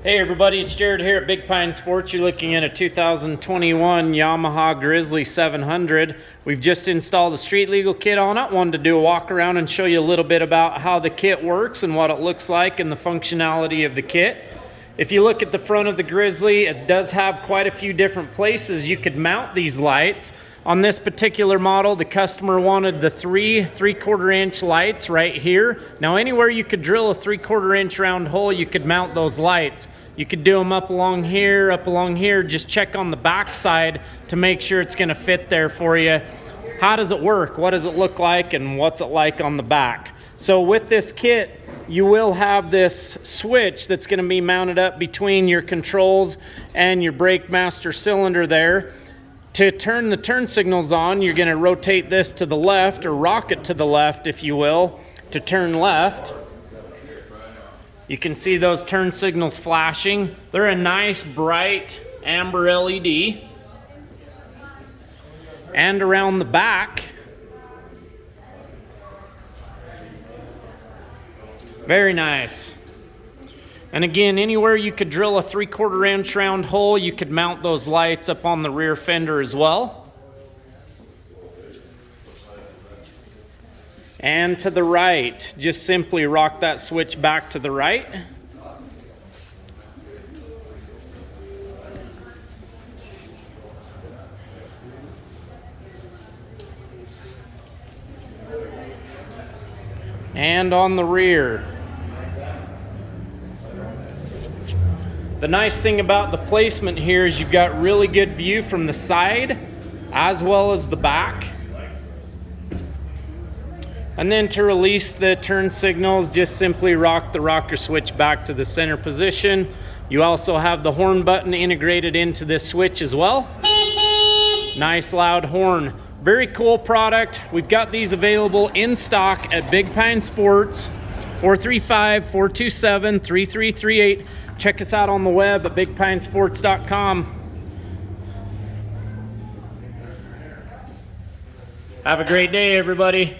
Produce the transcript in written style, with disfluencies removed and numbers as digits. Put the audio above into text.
Hey everybody, it's Jared here at Big Pine Sports. You're looking at a 2021 Yamaha Grizzly 700. We've just installed a street legal kit on it. Wanted to do a walk around and show you a little bit about how the kit works and what it looks like and the functionality of the kit. If you look at the front of the Grizzly, it does have quite a few different places you could mount these lights. On this particular model, the customer wanted the three-quarter inch lights right here. Now anywhere you could drill a 3/4 inch round hole, you could mount those lights. You could do them up along here, just check on the back side to make sure it's gonna fit there for you. How does it work? What does it look like? And what's it like on the back? So with this kit, you will have this switch that's gonna be mounted up between your controls and your brake master cylinder there. To turn the turn signals on, you're gonna rotate this to the left, or rock it to the left, if you will, to turn left. You can see those turn signals flashing. They're a nice, bright amber LED. And around the back, very nice. And again, anywhere you could drill a 3/4 inch round hole, you could mount those lights up on the rear fender as well. And to the right, just simply rock that switch back to the right. And on the rear. The nice thing about the placement here is you've got really good view from the side as well as the back. And then to release the turn signals, just simply rock the rocker switch back to the center position. You also have the horn button integrated into this switch as well. Nice loud horn. Very cool product. We've got these available in stock at Big Pine Sports, 435-427-3338. Check us out on the web at bigpinesports.com. Have a great day, everybody.